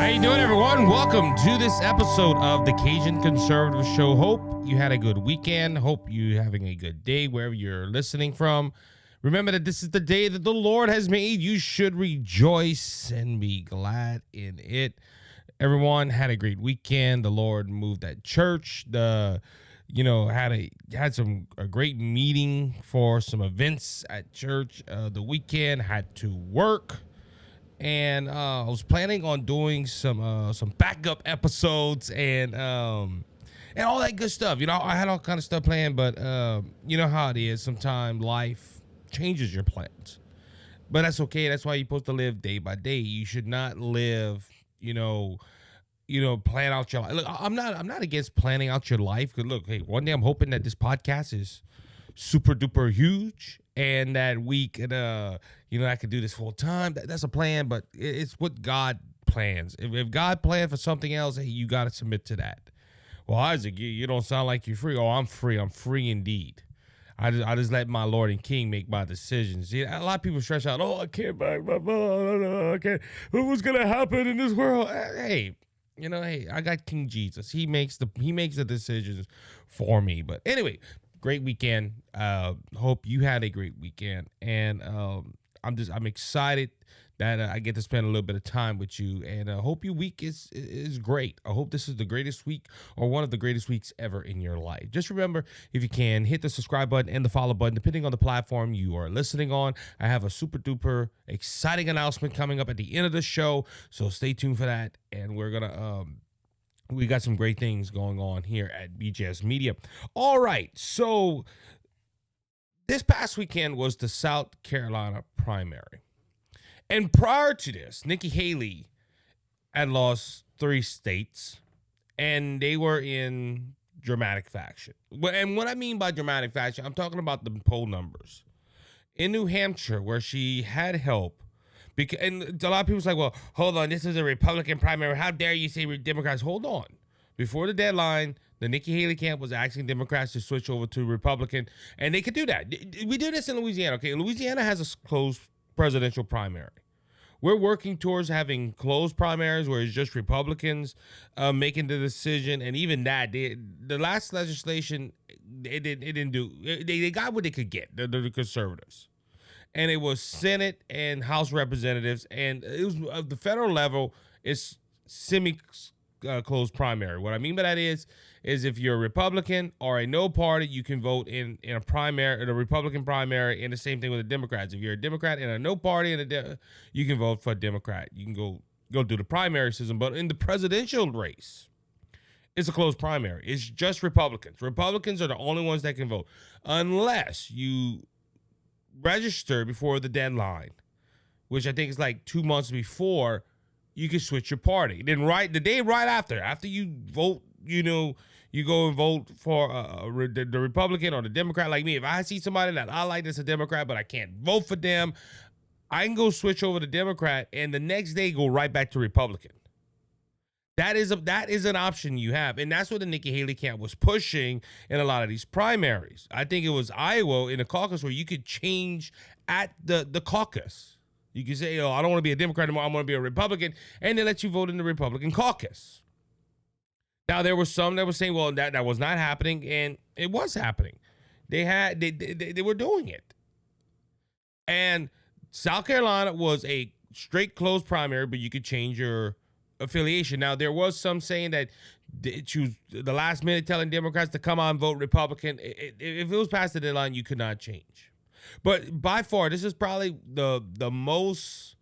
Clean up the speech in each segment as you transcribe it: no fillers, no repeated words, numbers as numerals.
How you doing, everyone? Welcome to this episode of the Cajun Conservative Show. Hope you had a good weekend. Hope you're having a good day wherever you're listening from. Remember that this is the day that the Lord has made. You should rejoice and be glad in it. Everyone had a great weekend. The Lord moved at church. Had a great meeting for some events at church. The weekend had to work. And I was planning on doing some backup episodes and all that good stuff. I had all kind of stuff planned, but you know how it is. Sometimes life changes your plans, but that's okay. That's why you're supposed to live day by day. You should not live, plan out your life. Look, I'm not against planning out your life. Cause look, hey, one day I'm hoping that this podcast is super duper huge and that we could I could do this full time. That's a plan, but it's what God plans. If God planned for something else, hey, you got to submit to that. Well, Isaac, you don't sound like you're free. Oh, I'm free. I'm free indeed. I just let my Lord and King make my decisions. See, a lot of people stress out. Oh, I can't back my phone. I can't. What's gonna happen in this world? Hey, I got King Jesus. He makes the decisions for me. But anyway, great weekend. Hope you had a great weekend, and I'm excited that I get to spend a little bit of time with you, and I hope your week is great. I hope this is the greatest week or one of the greatest weeks ever in your life. Just remember, if you can, hit the subscribe button and the follow button, depending on the platform you are listening on. I have a super duper exciting announcement coming up at the end of the show, so stay tuned for that, and we're gonna we got some great things going on here at BJS Media. All right, so this past weekend was the South Carolina primary. And prior to this, Nikki Haley had lost 3 states, and they were in dramatic fashion. And what I mean by dramatic fashion, I'm talking about the poll numbers. In New Hampshire, where she had help, and a lot of people's like, well, hold on, this is a Republican primary. How dare you say we're Democrats? Hold on. Before the deadline, the Nikki Haley camp was asking Democrats to switch over to Republican, and they could do that. We do this in Louisiana, okay? Louisiana has a closed presidential primary. We're working towards having closed primaries where it's just Republicans making the decision, and even that, the last legislation, they got what they could get, the conservatives. And it was Senate and House representatives, and it was the federal level is semi-closed primary. What I mean by that is if you're a Republican or a no party, you can vote in a primary, in a Republican primary, and the same thing with the Democrats. If you're a Democrat and a no party, you can vote for a Democrat. You can go do the primary system, but in the presidential race, it's a closed primary. It's just Republicans. Republicans are the only ones that can vote, unless you register before the deadline, which I think is like 2 months before. You can switch your party. Then the day right after you vote, you go and vote for the Republican or the Democrat. Like me, if I see somebody that I like that's a Democrat, but I can't vote for them, I can go switch over to Democrat, and the next day go right back to Republican. That is an option you have, and that's what the Nikki Haley camp was pushing in a lot of these primaries. I think it was Iowa in the caucus where you could change at the caucus. You can say, I don't want to be a Democrat anymore. I want to be a Republican. And they let you vote in the Republican caucus. Now, there were some that were saying, well, that was not happening. And it was happening. They were doing it. And South Carolina was a straight closed primary, but you could change your affiliation. Now, there was some saying that choose the last minute telling Democrats to come out and vote Republican. If it was past the deadline, you could not change. But by far, this is probably the most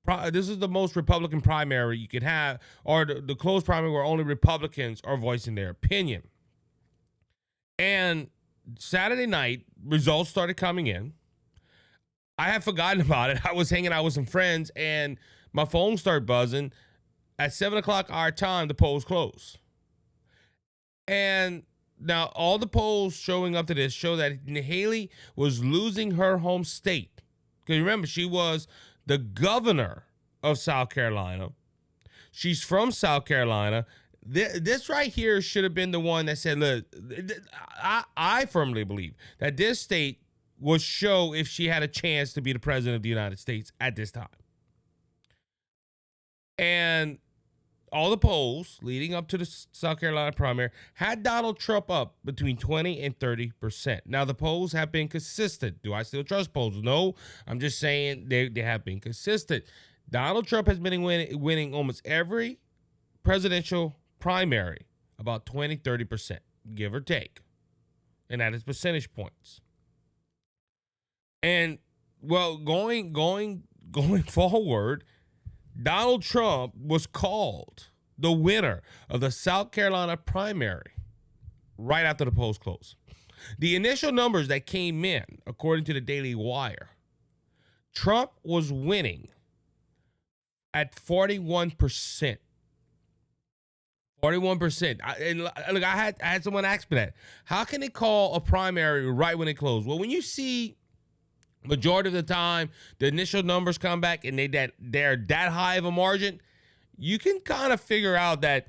Republican primary you could have, or the closed primary where only Republicans are voicing their opinion. And Saturday night, results started coming in. I had forgotten about it. I was hanging out with some friends, and my phone started buzzing. At 7 o'clock our time, the polls closed. And now, all the polls showing up to this show that Haley was losing her home state. Because remember, she was the governor of South Carolina. She's from South Carolina. This right here should have been the one that said, look, I firmly believe that this state would show if she had a chance to be the president of the United States at this time. And all the polls leading up to the South Carolina primary had Donald Trump up between 20 and 30%. Now, the polls have been consistent. Do I still trust polls? No. I'm just saying they have been consistent. Donald Trump has been winning almost every presidential primary about 20, 30%, give or take. And that is percentage points. And, well, going forward, Donald Trump was called the winner of the South Carolina primary right after the polls closed. The initial numbers that came in, according to the Daily Wire, Trump was winning at 41%. 41%. I had someone ask me that. How can they call a primary right when it closed? Well, when you see majority of the time the initial numbers come back and they're that high of a margin, you can kind of figure out that,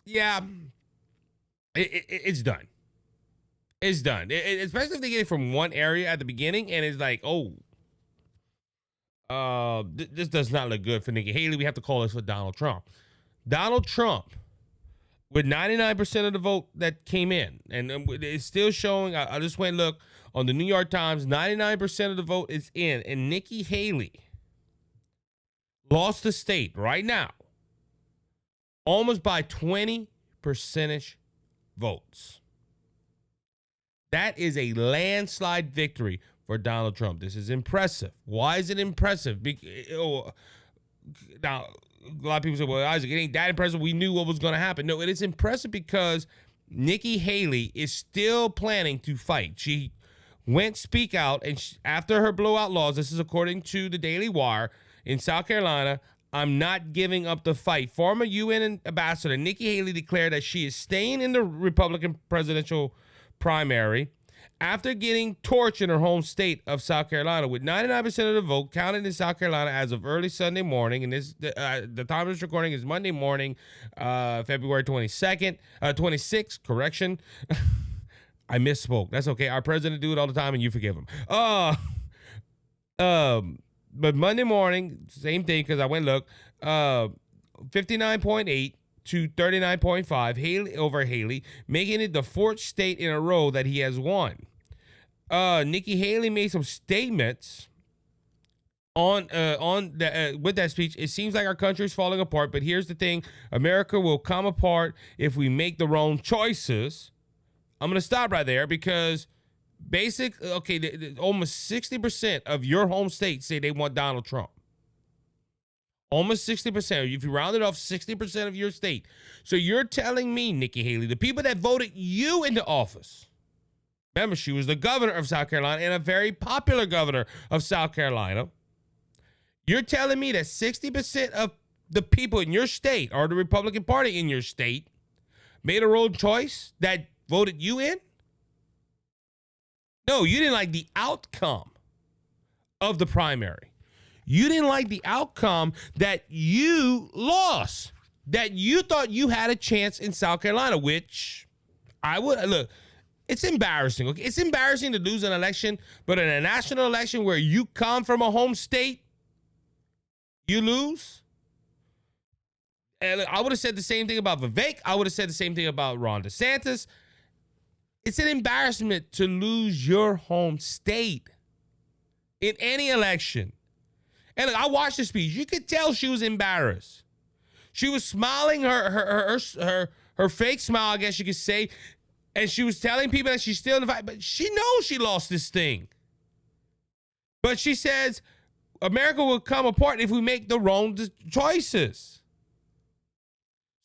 yeah, it's done. It's done. Especially if they get it from one area at the beginning and it's like, this does not look good for Nikki Haley. We have to call this for Donald Trump. Donald Trump, with 99% of the vote that came in, and it's still showing, I just went and look on the New York Times, 99% of the vote is in, and Nikki Haley lost the state right now almost by 20 percentage votes. That is a landslide victory for Donald Trump. This is impressive. Why is it impressive? Now, a lot of people say, well, Isaac, it ain't that impressive. We knew what was going to happen. No, it is impressive because Nikki Haley is still planning to fight. She went speak out, and after her blowout loss, this is according to the Daily Wire, in South Carolina, I'm not giving up the fight. Former UN ambassador Nikki Haley declared that she is staying in the Republican presidential primary after getting torched in her home state of South Carolina, with 99% of the vote counted in South Carolina as of early Sunday morning. And the time of this recording is Monday morning, February 26th, correction. I misspoke. That's okay. Our president do it all the time, and you forgive him. But Monday morning, same thing, because I went look, 59.8 to 39.5 Haley, making it the fourth state in a row that he has won. Nikki Haley made some statements with that speech. It seems like our country is falling apart, but here's the thing: America will come apart if we make the wrong choices. I'm gonna stop right there because almost 60% of your home state say they want Donald Trump. Almost 60%. If you round it off, 60% of your state. So you're telling me, Nikki Haley, the people that voted you into office, remember, she was the governor of South Carolina and a very popular governor of South Carolina. You're telling me that 60% of the people in your state, or the Republican Party in your state, made a wrong choice that voted you in? No, you didn't like the outcome of the primary. You didn't like the outcome that you lost, that you thought you had a chance in South Carolina, which I would look. It's embarrassing. Okay, it's embarrassing to lose an election, but in a national election where you come from a home state, you lose. And look, I would have said the same thing about Vivek. I would have said the same thing about Ron DeSantis. It's an embarrassment to lose your home state in any election. And look, I watched the speech. You could tell she was embarrassed. She was smiling her fake smile, I guess you could say. And she was telling people that she's still in the fight, but she knows she lost this thing. But she says, America will come apart if we make the wrong choices.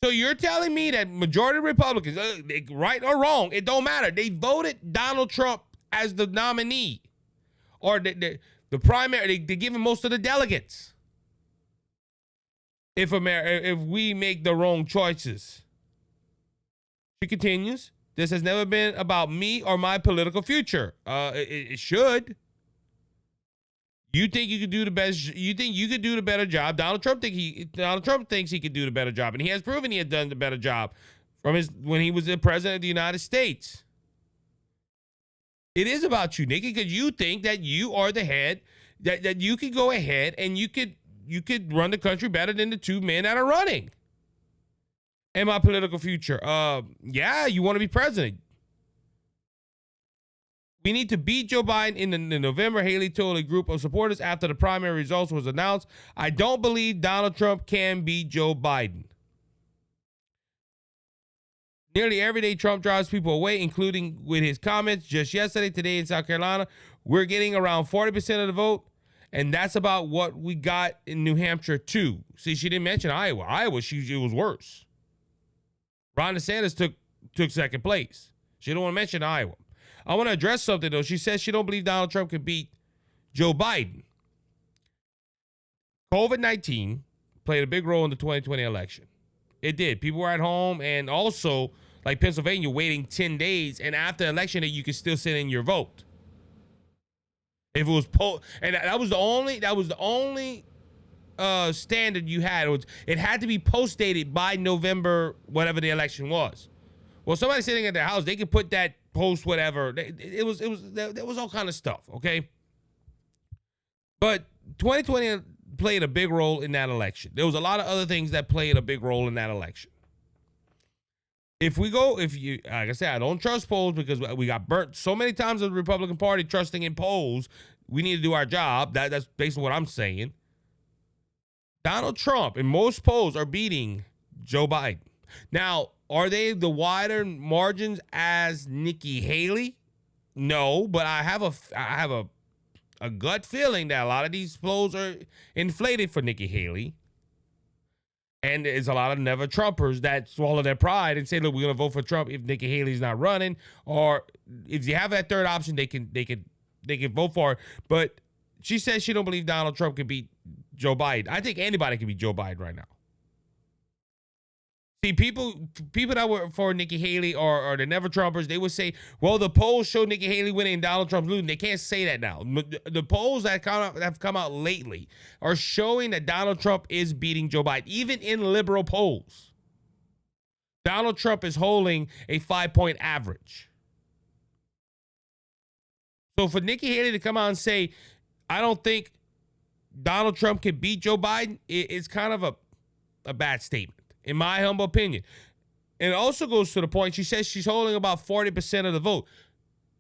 So you're telling me that majority of Republicans, right or wrong, it don't matter. They voted Donald Trump as the nominee, or the primary. They give him most of the delegates. If we make the wrong choices. She continues, this has never been about me or my political future. It should. You think you could do the best? You think you could do the better job? Donald Trump thinks he could do the better job, and he has proven he has done the better job when he was the president of the United States. It is about you, Nikki, because you think that you are the head, that you could go ahead and you could you could run the country better than the two men that are running. And my political future. Yeah, you want to be president. We need to beat Joe Biden in November, Haley told a group of supporters after the primary results was announced. I don't believe Donald Trump can beat Joe Biden. Nearly every day, Trump drives people away, including with his comments just yesterday, today in South Carolina. We're getting around 40% of the vote, and that's about what we got in New Hampshire, too. See, she didn't mention Iowa. It was worse. Ron DeSantis took second place. She don't want to mention Iowa. I want to address something, though. She says she don't believe Donald Trump can beat Joe Biden. COVID-19 played a big role in the 2020 election. It did. People were at home, and also, like Pennsylvania, waiting 10 days, and after the election, you could still send in your vote. If it was and that was the only standard you had. It had to be post-dated by November, whatever the election was. Well, somebody sitting at their house, they could put that post whatever. There was all kind of stuff, okay? But 2020 played a big role in that election. There was a lot of other things that played a big role in that election. Like I said, I don't trust polls because we got burnt so many times as the Republican Party trusting in polls. We need to do our job. That's basically what I'm saying. Donald Trump in most polls are beating Joe Biden. Now, are they the wider margins as Nikki Haley? No, but I have a gut feeling that a lot of these polls are inflated for Nikki Haley. And there's a lot of never Trumpers that swallow their pride and say, look, we're going to vote for Trump if Nikki Haley's not running. Or if you have that third option, they can vote for it. But she says she don't believe Donald Trump can beat Joe Biden. I think anybody can beat Joe Biden right now. See, people that were for Nikki Haley or the never Trumpers, they would say, well, the polls show Nikki Haley winning and Donald Trump losing. They can't say that now. The polls that have come out lately are showing that Donald Trump is beating Joe Biden, even in liberal polls. Donald Trump is holding a 5-point average. So for Nikki Haley to come out and say, I don't think Donald Trump can beat Joe Biden, it's kind of a bad statement, in my humble opinion. And it also goes to the point, she says she's holding about 40% of the vote.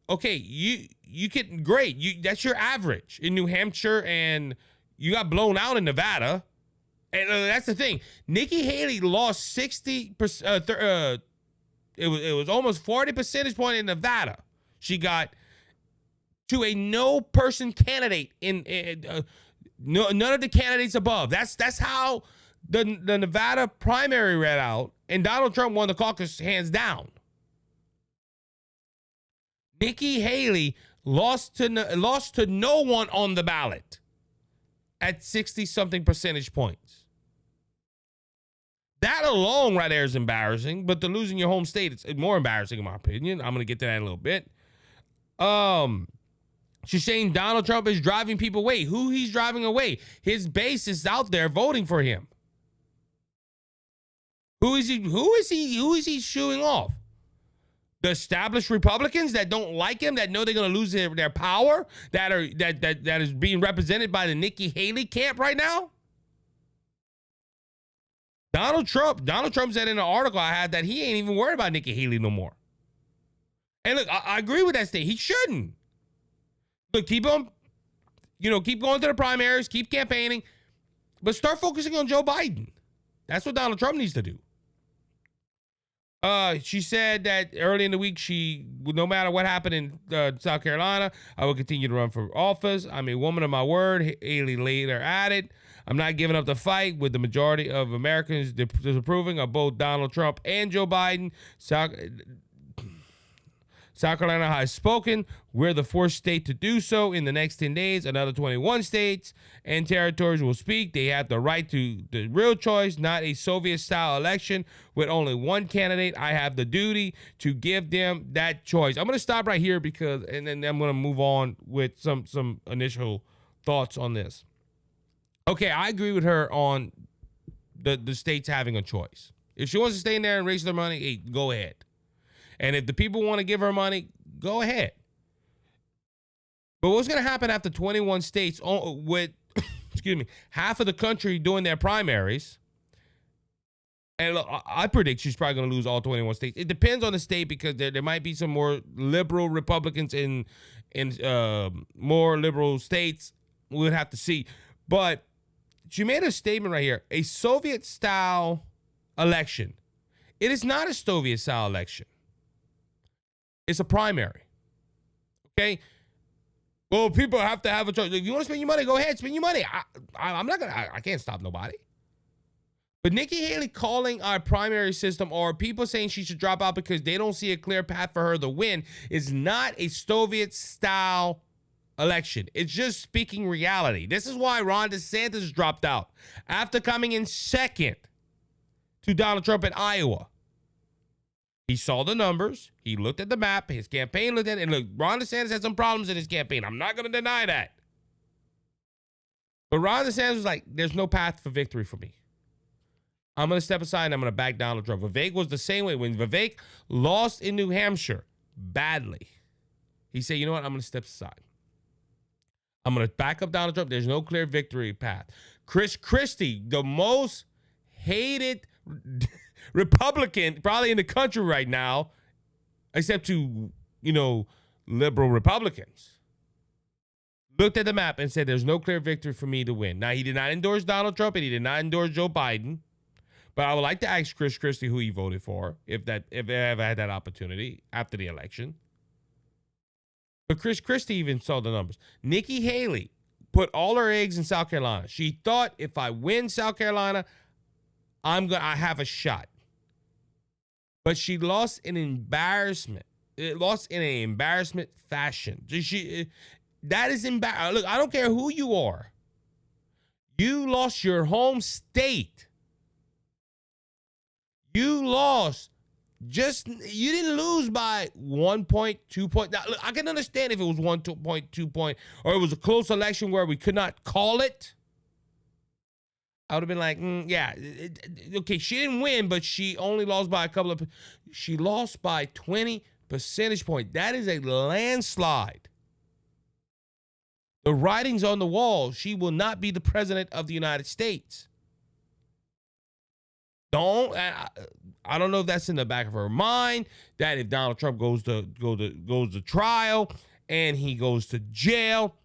Okay, you can, great. That's your average in New Hampshire, and you got blown out in Nevada. And that's the thing. Nikki Haley lost 60%. It was almost 40 percentage point in Nevada. She got to a no-person candidate none of the candidates above. That's how the Nevada primary read out, and Donald Trump won the caucus hands down. Nikki Haley lost to no one on the ballot at 60-something percentage points. That alone right there is embarrassing, but the losing your home state, it's more embarrassing in my opinion. I'm going to get to that in a little bit. She's saying Donald Trump is driving people away. Who he's driving away? His base is out there voting for him. Who is he shooing off? The established Republicans that don't like him, that know they're going to lose their power, that is being represented by the Nikki Haley camp right now? Donald Trump said in an article I had that he ain't even worried about Nikki Haley no more. And look, I agree with that statement. He shouldn't. But keep going to the primaries, keep campaigning, but start focusing on Joe Biden. That's what Donald Trump needs to do. She said that early in the week, no matter what happened in South Carolina, I will continue to run for office. I'm a woman of my word. Haley later added, I'm not giving up the fight with the majority of Americans disapproving of both Donald Trump and Joe Biden. South Carolina has spoken. We're the fourth state to do so. In the next 10 days, another 21 states and territories will speak. They have the right to the real choice, not a Soviet-style election with only one candidate. I have the duty to give them that choice. I'm going to stop right here and then I'm going to move on with some initial thoughts on this. Okay, I agree with her on the states having a choice. If she wants to stay in there and raise their money, hey, go ahead. And if the people want to give her money, go ahead. But what's going to happen after 21 states with half of the country doing their primaries. And look, I predict she's probably going to lose all 21 states. It depends on the state because there might be some more liberal Republicans in more liberal states. We'll have to see. But she made a statement right here. A Soviet-style election. It is not a Soviet-style election. It's a primary. Okay? Well, people have to have a choice. If you want to spend your money, go ahead, spend your money. I'm not going to, I can't stop nobody. But Nikki Haley calling our primary system or people saying she should drop out because they don't see a clear path for her to win is not a Soviet-style election. It's just speaking reality. This is why Ron DeSantis dropped out after coming in second to Donald Trump in Iowa. He saw the numbers. He looked at the map. His campaign looked at it. And look, Ron DeSantis had some problems in his campaign. I'm not going to deny that. But Ron DeSantis was like, there's no path for victory for me. I'm going to step aside and I'm going to back Donald Trump. Vivek was the same way. When Vivek lost in New Hampshire badly, he said, you know what? I'm going to step aside. I'm going to back up Donald Trump. There's no clear victory path. Chris Christie, the most hated Republican probably in the country right now, except to, liberal Republicans, looked at the map and said, there's no clear victory for me to win. Now, he did not endorse Donald Trump and he did not endorse Joe Biden. But I would like to ask Chris Christie who he voted for if they ever had that opportunity after the election. But Chris Christie even saw the numbers. Nikki Haley put all her eggs in South Carolina. She thought if I win South Carolina, I have a shot. But she lost in embarrassment. It lost in an embarrassment fashion. That is embarrassing. Look, I don't care who you are. You lost your home state. You lost. You didn't lose by 1 point, 2 point. Now, look, I can understand if it was 1 point, 2 point, or it was a close election where we could not call it. I would have been like, yeah, okay, she didn't win, but she only lost by she lost by 20 percentage points. That is a landslide. The writing's on the wall. She will not be the president of the United States. I don't know if that's in the back of her mind, that if Donald Trump goes to trial and he goes to jail,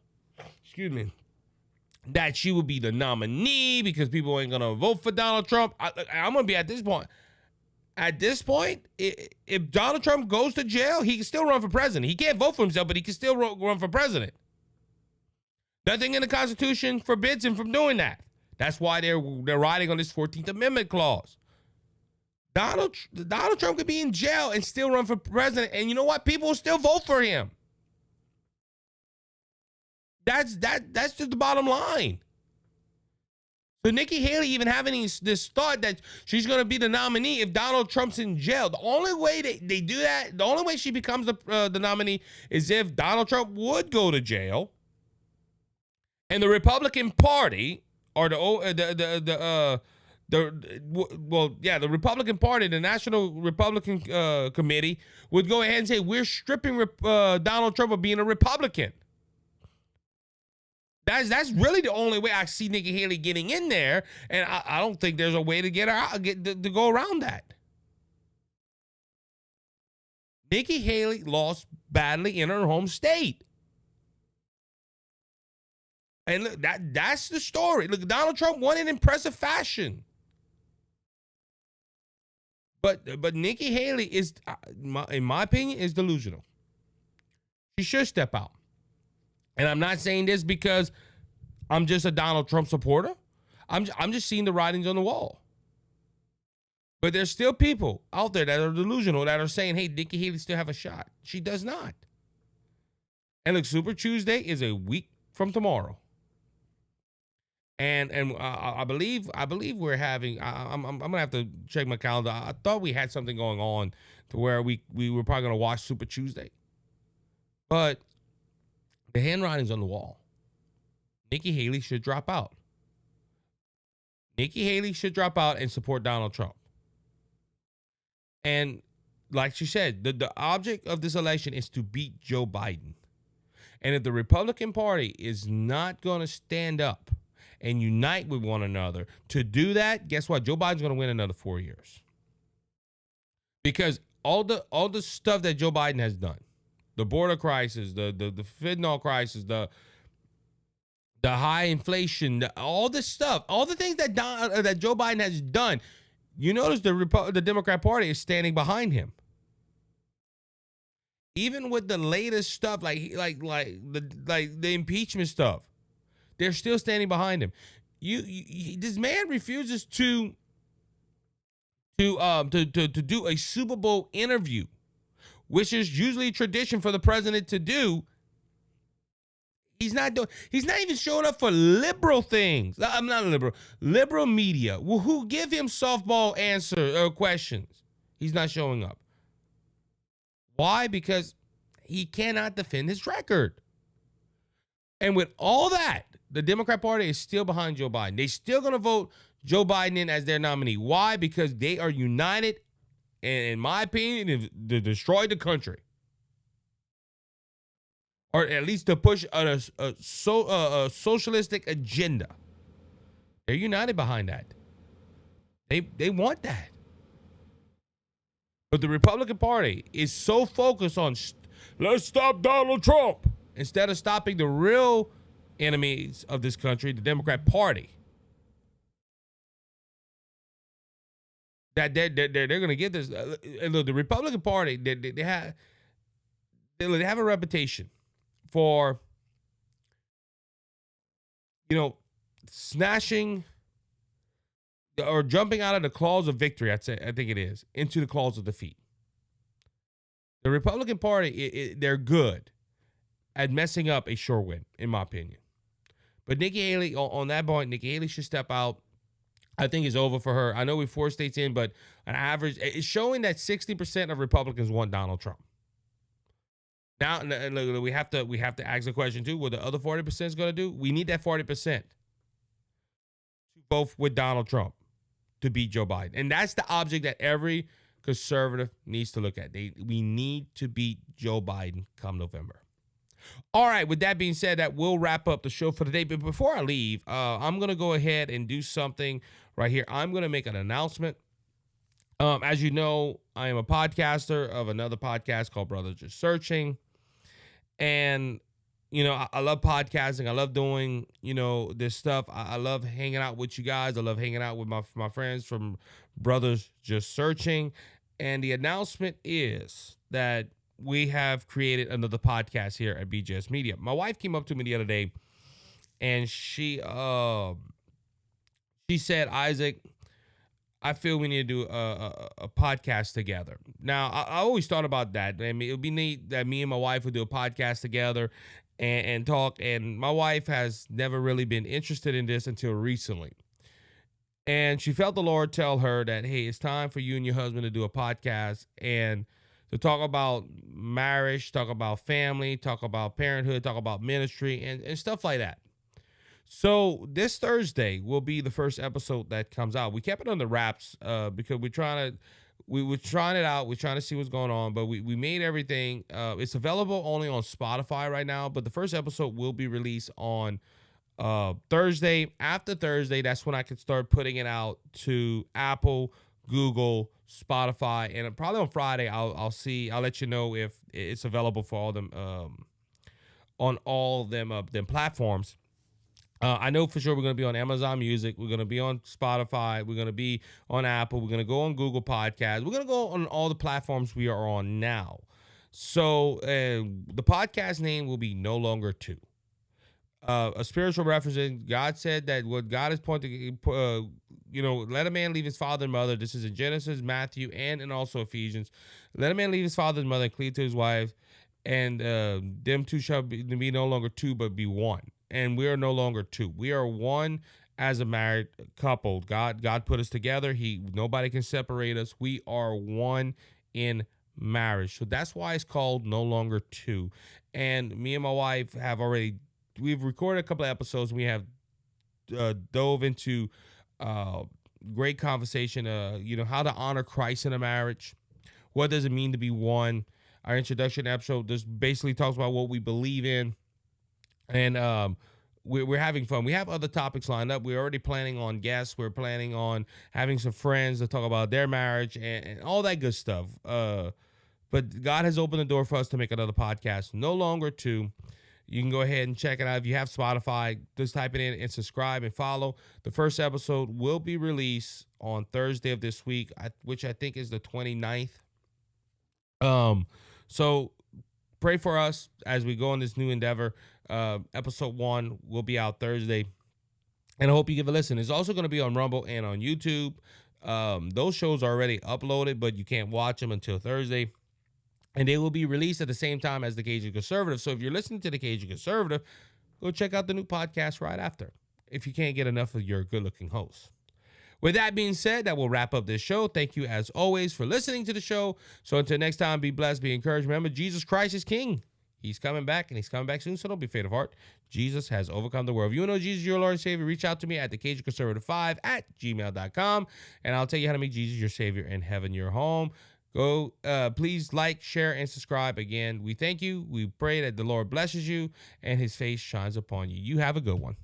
that she will be the nominee because people ain't gonna vote for Donald Trump. I'm gonna be at this point. At this point, if Donald Trump goes to jail, he can still run for president. He can't vote for himself, but he can still run for president. Nothing in the Constitution forbids him from doing that. That's why they're riding on this 14th Amendment clause. Donald Trump could be in jail and still run for president, and you know what? People will still vote for him. That's just the bottom line. So Nikki Haley even having this thought that she's going to be the nominee if Donald Trump's in jail. The only way they do that, the only way she becomes the nominee is if Donald Trump would go to jail, and the Republican Party or the Republican Party, the National Republican Committee would go ahead and say, we're stripping Donald Trump of being a Republican. That's really the only way I see Nikki Haley getting in there, and I don't think there's a way to get her out, to go around that. Nikki Haley lost badly in her home state. And look, that's the story. Look, Donald Trump won in impressive fashion. But Nikki Haley is, in my opinion, is delusional. She should step out. And I'm not saying this because I'm just a Donald Trump supporter. I'm just seeing the writings on the wall. But there's still people out there that are delusional, that are saying, hey, Nikki Haley still have a shot. She does not. And look, Super Tuesday is a week from tomorrow. And I believe we're having. I'm gonna have to check my calendar. I thought we had something going on to where we were probably gonna watch Super Tuesday, but the handwriting's on the wall. Nikki Haley should drop out. Nikki Haley should drop out and support Donald Trump. And like she said, the object of this election is to beat Joe Biden. And if the Republican Party is not going to stand up and unite with one another. To do that, guess what? Joe Biden's going to win another 4 years. Because all the stuff that Joe Biden has done, the border crisis, the fentanyl crisis, the high inflation, all this stuff, all the things that Joe Biden has done, you notice the Democrat Party is standing behind him. Even with the latest stuff, like the impeachment stuff, they're still standing behind him. This man refuses to do a Super Bowl interview, which is usually tradition for the president to do. He's not even showing up for liberal things. I'm not liberal media who give him softball questions. He's not showing up. Why? Because he cannot defend his record. And with all that, the Democrat Party is still behind Joe Biden. They're still going to vote Joe Biden in as their nominee. Why? Because they are united, and in my opinion, to destroy the country. Or at least to push a socialistic agenda. They're united behind that. They want that. But the Republican Party is so focused on let's stop Donald Trump instead of stopping the real enemies of this country, the Democrat Party. That they're going to get this. And look, the Republican Party, they have a reputation for, snatching or jumping out of the claws of victory, I think it is, into the claws of defeat. The Republican Party, they're good at messing up a sure win, in my opinion. But Nikki Haley, on that point, Nikki Haley should step out. I think it's over for her. I know we're 4 states in, but an average, it's showing that 60% of Republicans want Donald Trump. Now, we have to ask the question too, what the other 40% is going to do? We need that 40% to vote with Donald Trump to beat Joe Biden. And that's the object that every conservative needs to look at. We need to beat Joe Biden come November. All right, with that being said, that will wrap up the show for today. But before I leave, I'm going to go ahead and do something right here. I'm going to make an announcement. As you know, I am a podcaster of another podcast called Brothers Just Searching. And, I love podcasting. I love doing, this stuff. I love hanging out with you guys. I love hanging out with my friends from Brothers Just Searching. And the announcement is that we have created another podcast here at BJS Media. My wife came up to me the other day, and she said, Isaac, I feel we need to do a podcast together. Now, I always thought about that. I mean, it would be neat that me and my wife would do a podcast together and talk. And my wife has never really been interested in this until recently. And she felt the Lord tell her that, hey, it's time for you and your husband to do a podcast and to talk about marriage, talk about family, talk about parenthood, talk about ministry, and stuff like that. So this Thursday will be the first episode that comes out. We kept it on the wraps because we were trying it out. We're trying to see what's going on, but we made everything. It's available only on Spotify right now, but the first episode will be released on Thursday. After Thursday, that's when I can start putting it out to Apple, Google, Spotify, and probably on Friday I'll let you know if it's available for all them on all them platforms. I know for sure we're going to be on Amazon Music. We're going to be on Spotify. We're going to be on Apple. We're going to go on Google Podcasts. We're going to go on all the platforms we are on now. So the podcast name will be No Longer Two. A spiritual reference. God said that what God is pointing, let a man leave his father and mother. This is in Genesis, Matthew, and also Ephesians. Let a man leave his father and mother and cleave to his wife, and them two shall be no longer two, but be one. And we are no longer two. We are one as a married couple. God put us together. Nobody can separate us. We are one in marriage. So that's why it's called No Longer Two. And me and my wife we've recorded a couple of episodes. We have dove into great conversation, how to honor Christ in a marriage. What does it mean to be one? Our introduction episode just basically talks about what we believe in. And we're having fun. We have other topics lined up. We're already planning on guests. We're planning on having some friends to talk about their marriage and all that good stuff. But God has opened the door for us to make another podcast. No longer two. You can go ahead and check it out. If you have Spotify, just type it in and subscribe and follow. The first episode will be released on Thursday of this week, which I think is the 29th. So pray for us as we go on this new endeavor. Episode 1 will be out Thursday, and I hope you give a listen. It's also going to be on Rumble and on YouTube. Those shows are already uploaded, but you can't watch them until Thursday, and they will be released at the same time as the Cajun Conservative. So if you're listening to the Cajun Conservative, go check out the new podcast right after, if you can't get enough of your good-looking host. With that being said, that will wrap up this show. Thank you, as always, for listening to the show. So until next time, be blessed, be encouraged. Remember, Jesus Christ is King. He's coming back, and he's coming back soon, so don't be faint of heart. Jesus has overcome the world. If you know Jesus, your Lord and Savior, reach out to me at thecajunconservative5@gmail.com, and I'll tell you how to make Jesus your Savior and heaven your home. Go, please like, share, and subscribe. Again, we thank you. We pray that the Lord blesses you and his face shines upon you. You have a good one.